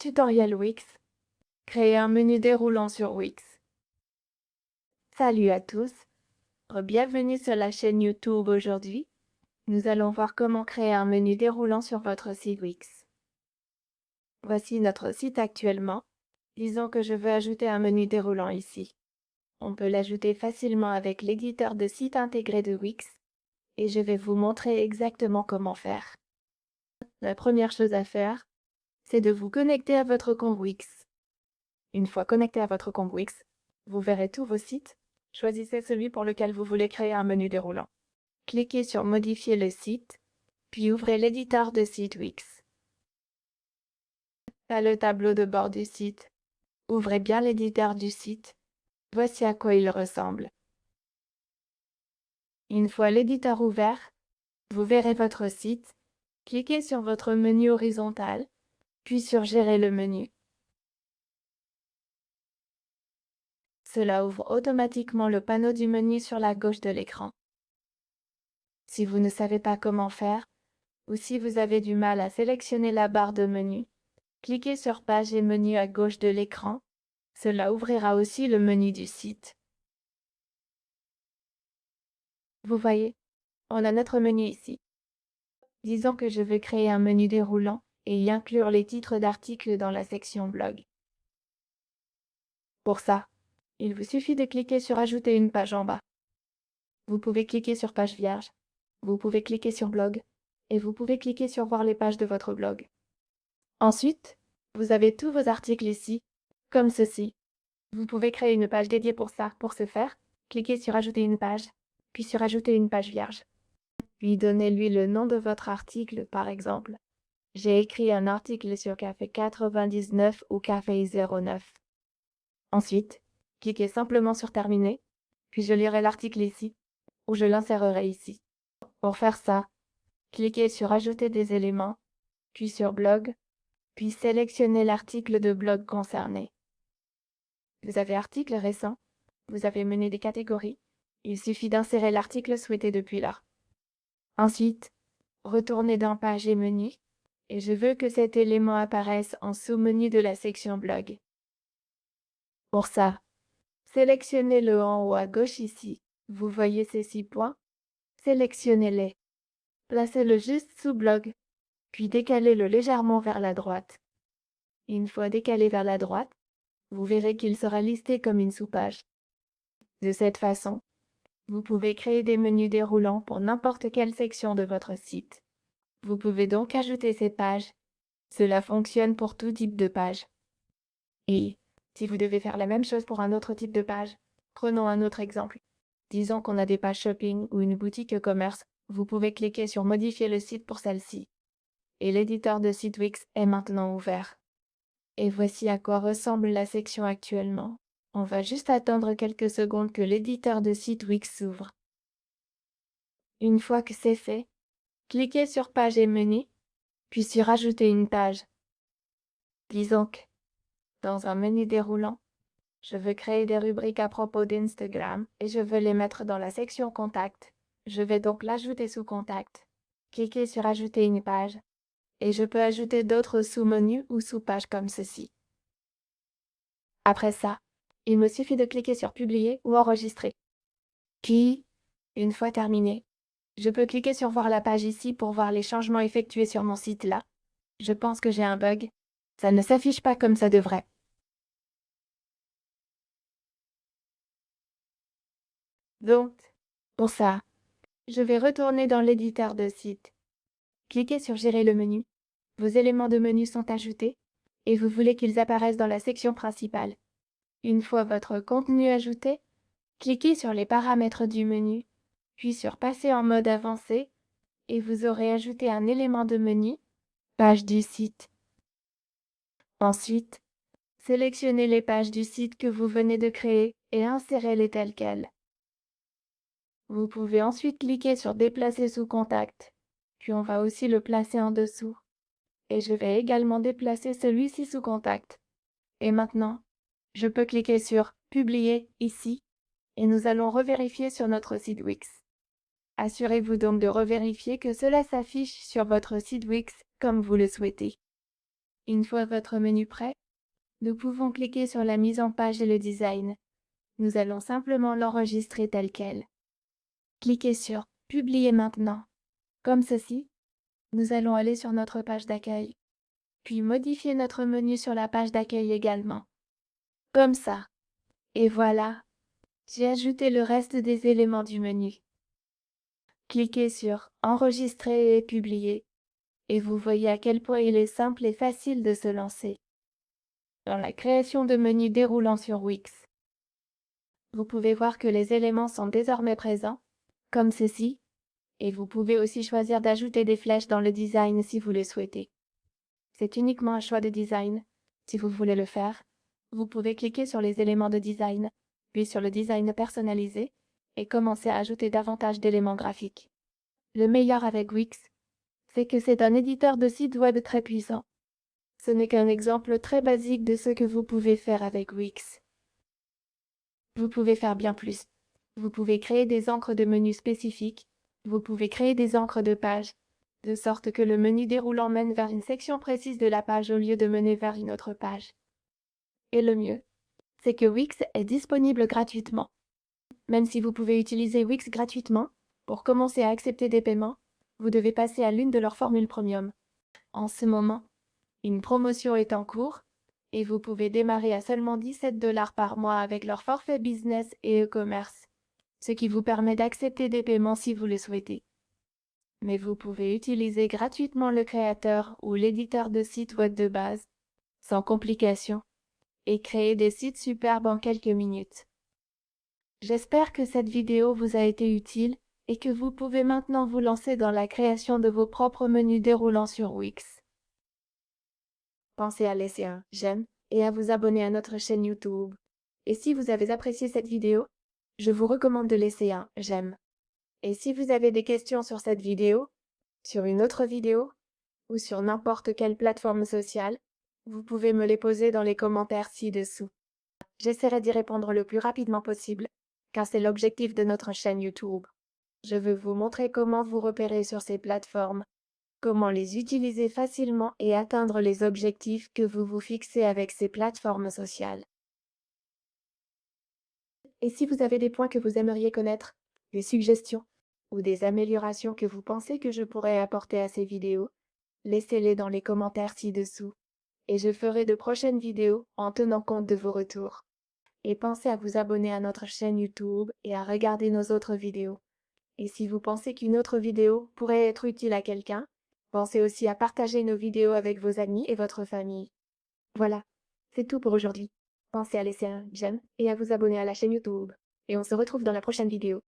Tutoriel Wix. Créer un menu déroulant sur Wix. Salut à tous, bienvenue sur la chaîne YouTube aujourd'hui. Nous allons voir comment créer un menu déroulant sur votre site Wix. Voici notre site actuellement. Disons que je veux ajouter un menu déroulant ici. On peut l'ajouter facilement avec l'éditeur de site intégré de Wix et je vais vous montrer exactement comment faire. La première chose à faire, c'est de vous connecter à votre compte Wix. Une fois connecté à votre compte Wix, vous verrez tous vos sites. Choisissez celui pour lequel vous voulez créer un menu déroulant. Cliquez sur Modifier le site, puis ouvrez l'éditeur de site Wix. À le tableau de bord du site, ouvrez bien l'éditeur du site. Voici à quoi il ressemble. Une fois l'éditeur ouvert, vous verrez votre site. Cliquez sur votre menu horizontal, puis sur Gérer le menu. Cela ouvre automatiquement le panneau du menu sur la gauche de l'écran. Si vous ne savez pas comment faire, ou si vous avez du mal à sélectionner la barre de menu, cliquez sur Page et menu à gauche de l'écran. Cela ouvrira aussi le menu du site. Vous voyez, on a notre menu ici. Disons que je veux créer un menu déroulant et y inclure les titres d'articles dans la section blog. Pour ça, il vous suffit de cliquer sur Ajouter une page en bas. Vous pouvez cliquer sur Page vierge, vous pouvez cliquer sur Blog, et vous pouvez cliquer sur Voir les pages de votre blog. Ensuite, vous avez tous vos articles ici, comme ceci. Vous pouvez créer une page dédiée pour ça. Pour ce faire, cliquez sur Ajouter une page, puis sur Ajouter une page vierge. Puis donnez-lui le nom de votre article, par exemple. J'ai écrit un article sur Café 99 ou Café 09. Ensuite, cliquez simplement sur Terminer, puis je lirai l'article ici, ou je l'insérerai ici. Pour faire ça, cliquez sur Ajouter des éléments, puis sur Blog, puis sélectionnez l'article de blog concerné. Vous avez article récent, vous avez menu des catégories, il suffit d'insérer l'article souhaité depuis là. Ensuite, retournez dans Page et menu, et je veux que cet élément apparaisse en sous-menu de la section blog. Pour ça, sélectionnez-le en haut à gauche ici. Vous voyez ces 6 points? Sélectionnez-les. Placez-le juste sous blog, puis décalez-le légèrement vers la droite. Une fois décalé vers la droite, vous verrez qu'il sera listé comme une sous-page. De cette façon, vous pouvez créer des menus déroulants pour n'importe quelle section de votre site. Vous pouvez donc ajouter ces pages. Cela fonctionne pour tout type de page. Et si vous devez faire la même chose pour un autre type de page, prenons un autre exemple. Disons qu'on a des pages shopping ou une boutique e-commerce, vous pouvez cliquer sur Modifier le site pour celle-ci. Et l'éditeur de site Wix est maintenant ouvert. Et voici à quoi ressemble la section actuellement. On va juste attendre quelques secondes que l'éditeur de site Wix s'ouvre. Une fois que c'est fait, cliquez sur Page et menu, puis sur Ajouter une page. Disons que, dans un menu déroulant, je veux créer des rubriques à propos d'Instagram et je veux les mettre dans la section Contact. Je vais donc l'ajouter sous Contact. Cliquez sur Ajouter une page et je peux ajouter d'autres sous-menus ou sous-pages comme ceci. Après ça, il me suffit de cliquer sur Publier ou Enregistrer. Puis, une fois terminé, je peux cliquer sur Voir la page ici pour voir les changements effectués sur mon site là. Je pense que j'ai un bug. Ça ne s'affiche pas comme ça devrait. Donc, pour ça, je vais retourner dans l'éditeur de site. Cliquez sur Gérer le menu. Vos éléments de menu sont ajoutés et vous voulez qu'ils apparaissent dans la section principale. Une fois votre contenu ajouté, cliquez sur les paramètres du menu, puis sur Passer en mode avancé et vous aurez ajouté un élément de menu, Page du site. Ensuite, sélectionnez les pages du site que vous venez de créer et insérez-les telles quelles. Vous pouvez ensuite cliquer sur Déplacer sous Contact, puis on va aussi le placer en dessous. Et je vais également déplacer celui-ci sous Contact. Et maintenant, je peux cliquer sur Publier ici et nous allons revérifier sur notre site Wix. Assurez-vous donc de revérifier que cela s'affiche sur votre site Wix comme vous le souhaitez. Une fois votre menu prêt, nous pouvons cliquer sur la mise en page et le design. Nous allons simplement l'enregistrer tel quel. Cliquez sur « Publier maintenant ». Comme ceci, nous allons aller sur notre page d'accueil, puis modifier notre menu sur la page d'accueil également. Comme ça. Et voilà, j'ai ajouté le reste des éléments du menu. Cliquez sur « Enregistrer et publier » et vous voyez à quel point il est simple et facile de se lancer dans la création de menus déroulants sur Wix. Vous pouvez voir que les éléments sont désormais présents, comme ceci, et vous pouvez aussi choisir d'ajouter des flèches dans le design si vous le souhaitez. C'est uniquement un choix de design. Si vous voulez le faire, vous pouvez cliquer sur les éléments de design, puis sur le design personnalisé, et commencer à ajouter davantage d'éléments graphiques. Le meilleur avec Wix, c'est que c'est un éditeur de site web très puissant. Ce n'est qu'un exemple très basique de ce que vous pouvez faire avec Wix. Vous pouvez faire bien plus. Vous pouvez créer des encres de menus spécifiques. Vous pouvez créer des encres de page, de sorte que le menu déroulant mène vers une section précise de la page au lieu de mener vers une autre page. Et le mieux, c'est que Wix est disponible gratuitement. Même si vous pouvez utiliser Wix gratuitement, pour commencer à accepter des paiements, vous devez passer à l'une de leurs formules premium. En ce moment, une promotion est en cours et vous pouvez démarrer à seulement 17 $ par mois avec leur forfait business et e-commerce, ce qui vous permet d'accepter des paiements si vous le souhaitez. Mais vous pouvez utiliser gratuitement le créateur ou l'éditeur de site web de base, sans complications, et créer des sites superbes en quelques minutes. J'espère que cette vidéo vous a été utile et que vous pouvez maintenant vous lancer dans la création de vos propres menus déroulants sur Wix. Pensez à laisser un j'aime et à vous abonner à notre chaîne YouTube. Et si vous avez apprécié cette vidéo, je vous recommande de laisser un j'aime. Et si vous avez des questions sur cette vidéo, sur une autre vidéo, ou sur n'importe quelle plateforme sociale, vous pouvez me les poser dans les commentaires ci-dessous. J'essaierai d'y répondre le plus rapidement possible, car c'est l'objectif de notre chaîne YouTube. Je veux vous montrer comment vous repérer sur ces plateformes, comment les utiliser facilement et atteindre les objectifs que vous vous fixez avec ces plateformes sociales. Et si vous avez des points que vous aimeriez connaître, des suggestions ou des améliorations que vous pensez que je pourrais apporter à ces vidéos, laissez-les dans les commentaires ci-dessous, et je ferai de prochaines vidéos en tenant compte de vos retours. Et pensez à vous abonner à notre chaîne YouTube et à regarder nos autres vidéos. Et si vous pensez qu'une autre vidéo pourrait être utile à quelqu'un, pensez aussi à partager nos vidéos avec vos amis et votre famille. Voilà, c'est tout pour aujourd'hui. Pensez à laisser un j'aime et à vous abonner à la chaîne YouTube. Et on se retrouve dans la prochaine vidéo.